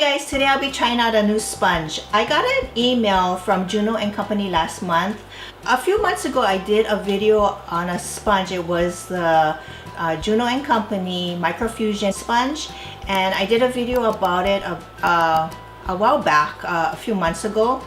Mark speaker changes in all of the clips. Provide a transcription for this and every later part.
Speaker 1: guys, today I'll be trying out a new sponge. I got an email from Juno and Company last month. A few months ago I did a video on a sponge. It was the Juno and Company Microfusion sponge, and I did a video about it a while back, a few months ago.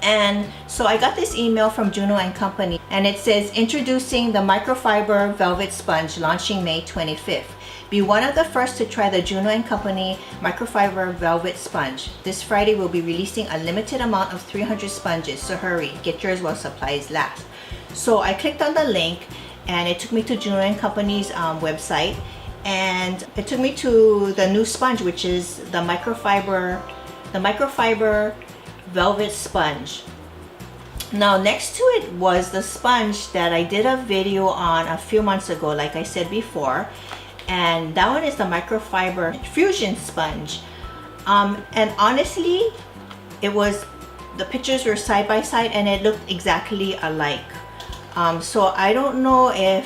Speaker 1: And so I got this email from Juno and Company, and it says, introducing the Microfiber Velvet Sponge, launching May 25th. Be one of the first to try the Juno and Company Microfiber Velvet Sponge. This Friday we'll be releasing a limited amount of 300 sponges, so hurry, get yours while supplies last. So I clicked on the link and it took me to Juno and Company's website, and it took me to the new sponge, which is the Microfiber Velvet Sponge. Now next to it was the sponge that I did a video on a few months ago, like I said before, and that one is the Microfiber Fusion Sponge. And honestly, the pictures were side by side and it looked exactly alike. So I don't know if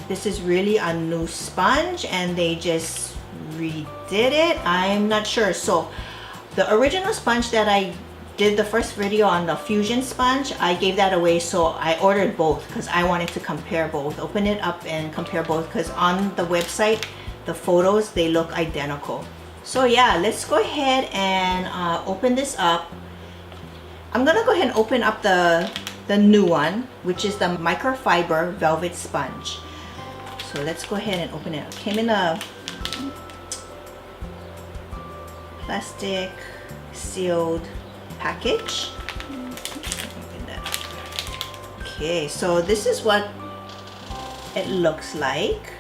Speaker 1: this is really a new sponge and they just redid it. I'm not sure. So the original sponge that I did the first video on, the Fusion Sponge, I gave that away, so I ordered both because I wanted to compare both, open it up and compare both, because on the website the photos, they look identical. So yeah, let's go ahead and open this up. I'm gonna go ahead and open up the new one, which is the Microfiber Velvet Sponge. So let's go ahead and open it up. Came in a plastic sealed package. Okay, so this is what it looks like,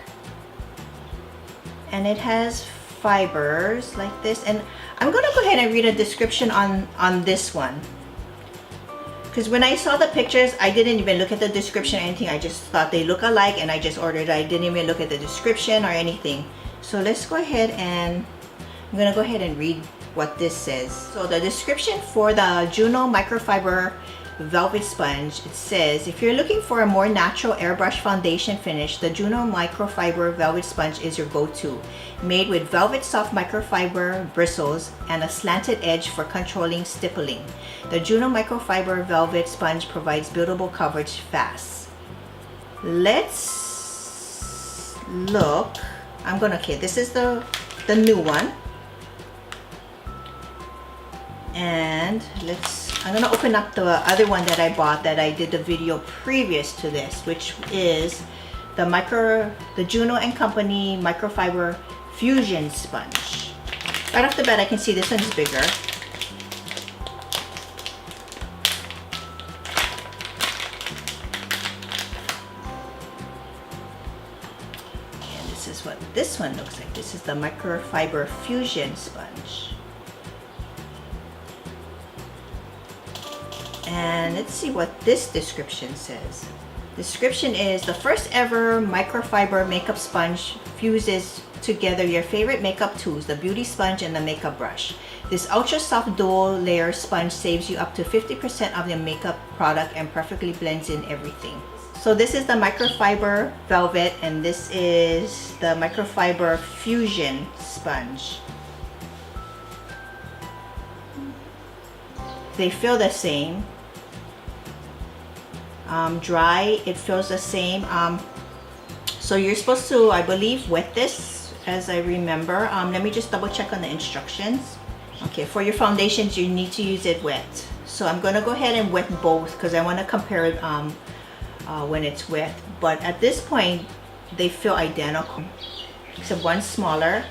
Speaker 1: and it has fibers like this. And I'm gonna go ahead and read a description on this one, because when I saw the pictures I didn't even look at the description or anything. I just thought they look alike and I just ordered it. I didn't even look at the description or anything. So let's go ahead and I'm gonna go ahead and read what this says. So the description for the Juno Microfiber Velvet Sponge, it says, if you're looking for a more natural airbrush foundation finish, the Juno Microfiber Velvet Sponge is your go-to. Made with velvet soft microfiber bristles and a slanted edge for controlling stippling, the Juno Microfiber Velvet Sponge provides buildable coverage fast. Let's look. Okay, this is the new one. And I'm gonna open up the other one that I bought that I did the video previous to this, which is the Juno and Company Microfiber Fusion Sponge. Right off the bat I can see this one is bigger. And this is what this one looks like. This is the Microfiber Fusion Sponge. And let's see what this description says. Description is, the first ever microfiber makeup sponge fuses together your favorite makeup tools, the beauty sponge and the makeup brush. This ultra soft dual layer sponge saves you up to 50% of your makeup product and perfectly blends in everything. So this is the Microfiber Velvet, and this is the Microfiber Fusion Sponge. They feel the same. Dry, it feels the same. So you're supposed to, I believe, wet this, as I remember. Let me just double check on the instructions. Okay, for your foundations you need to use it wet. So I'm gonna go ahead and wet both because I want to compare it when it's wet. But at this point they feel identical, except one's smaller.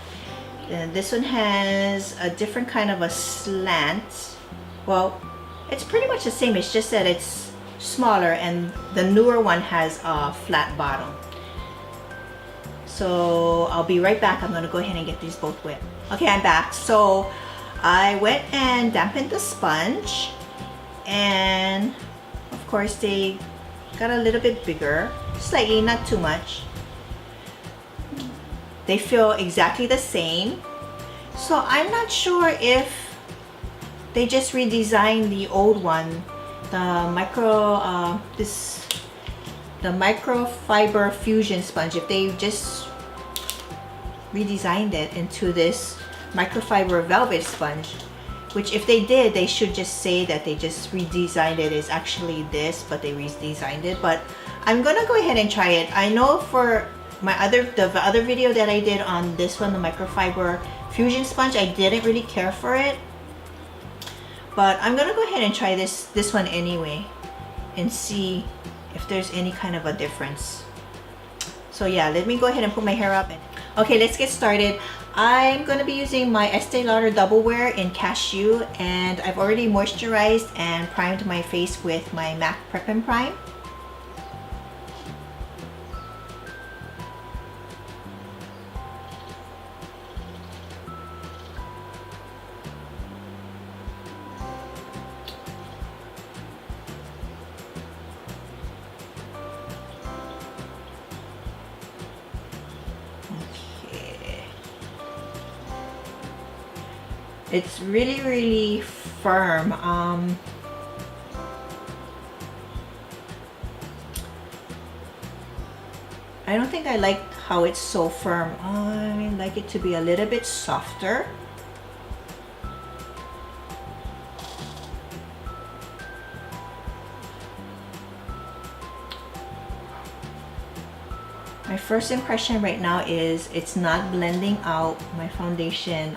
Speaker 1: And this one has a different kind of a slant. Well, it's pretty much the same, it's just that it's smaller, and the newer one has a flat bottom. So I'll be right back. I'm gonna go ahead and get these both wet. Okay, I'm back. So I went and dampened the sponge, and of course they got a little bit bigger, slightly, not too much. They feel exactly the same. So I'm not sure if they just redesigned the old one, the Microfiber Fusion Sponge, if they just redesigned it into this Microfiber Velvet Sponge, which if they did, they should just say that they just redesigned it. It's actually this, but they redesigned it. But I'm gonna go ahead and try it. I know for the other video that I did on this one, the Microfiber Fusion Sponge, I didn't really care for it. But I'm gonna go ahead and try this one anyway and see if there's any kind of a difference. So yeah, let me go ahead and put my hair up. Okay, let's get started. I'm going to be using my Estee Lauder Double Wear in Cashew, and I've already moisturized and primed my face with my MAC Prep and Prime. It's really firm. I don't think I like how it's so firm. I like it to be a little bit softer. My first impression right now is it's not blending out my foundation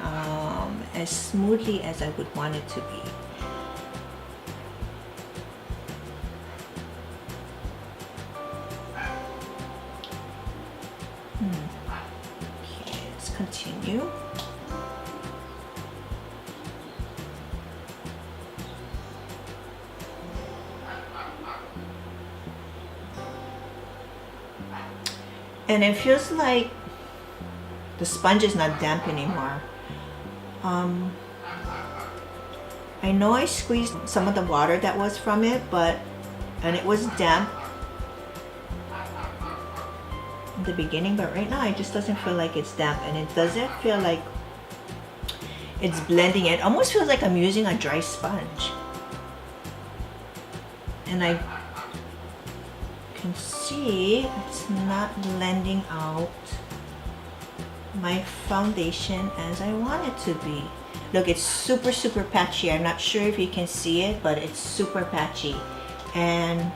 Speaker 1: as smoothly as I would want it to be. Okay, let's continue. And it feels like the sponge is not damp anymore. I know I squeezed some of the water that was from it, and it was damp in the beginning, but right now it just doesn't feel like it's damp, and it doesn't feel like it's blending. It almost feels like I'm using a dry sponge. And I can see it's not blending out my foundation as I want it to be. Look, it's super patchy. I'm not sure if you can see it, but it's super patchy. And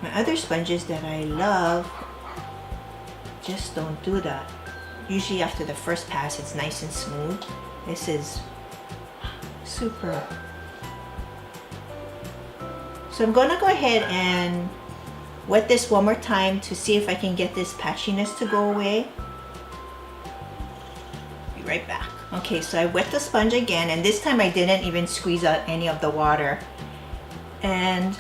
Speaker 1: my other sponges that I love just don't do that. Usually after the first pass, it's nice and smooth. This is super. So I'm gonna go ahead and wet this one more time to see if I can get this patchiness to go away. Be right back. Okay, so I wet the sponge again, and this time I didn't even squeeze out any of the water. And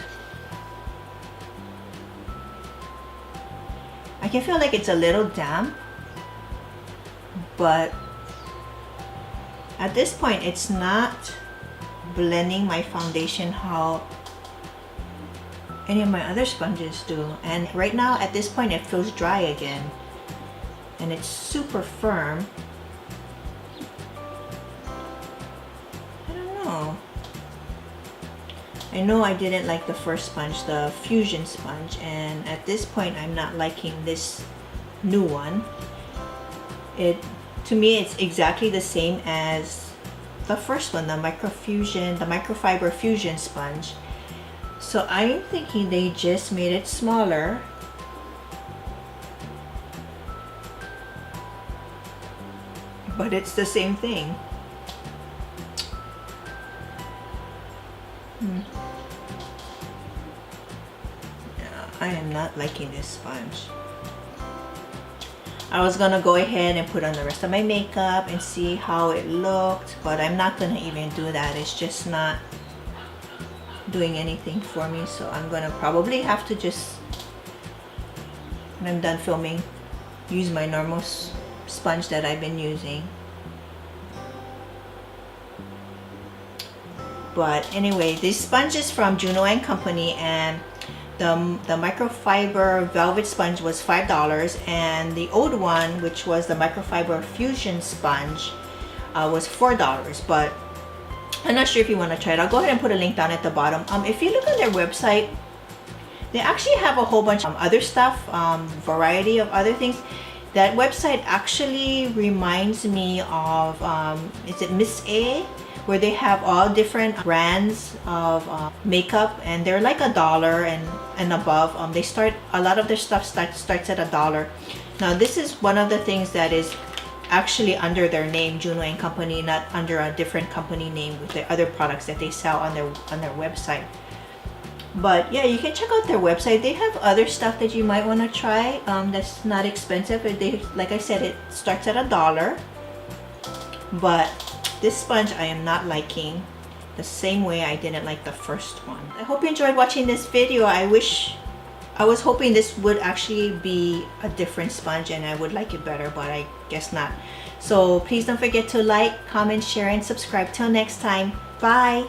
Speaker 1: I can feel like it's a little damp, but at this point it's not blending my foundation how any of my other sponges do. And right now at this point it feels dry again, and it's super firm. I don't know. I know I didn't like the first sponge, the Fusion Sponge, and at this point I'm not liking this new one. To me it's exactly the same as the first one, the Microfiber Fusion Sponge. So I'm thinking they just made it smaller. But it's the same thing. Yeah, I am not liking this sponge. I was gonna go ahead and put on the rest of my makeup and see how it looked, but I'm not gonna even do that. It's just not doing anything for me, so I'm gonna probably have to just, when I'm done filming, use my normal sponge that I've been using. But anyway, this sponge is from Juno Company, and the Microfiber Velvet Sponge was $5, and the old one, which was the Microfiber Fusion Sponge, was $4. But I'm not sure if you want to try it. I'll go ahead and put a link down at the bottom. If you look on their website, they actually have a whole bunch of other stuff, variety of other things. That website actually reminds me of, is it Miss A? Where they have all different brands of makeup, and they're like $1 and above. They start, a lot of their stuff starts at $1. Now this is one of the things that is actually under their name, Juno and Company, not under a different company name with the other products that they sell on their website. But yeah, you can check out their website. They have other stuff that you might want to try that's not expensive. They, like I said, it starts at $1. But this sponge I am not liking the same way I didn't like the first one. I hope you enjoyed watching this video. I was hoping this would actually be a different sponge and I would like it better, but I guess not. So please don't forget to like, comment, share, and subscribe. Till next time, bye.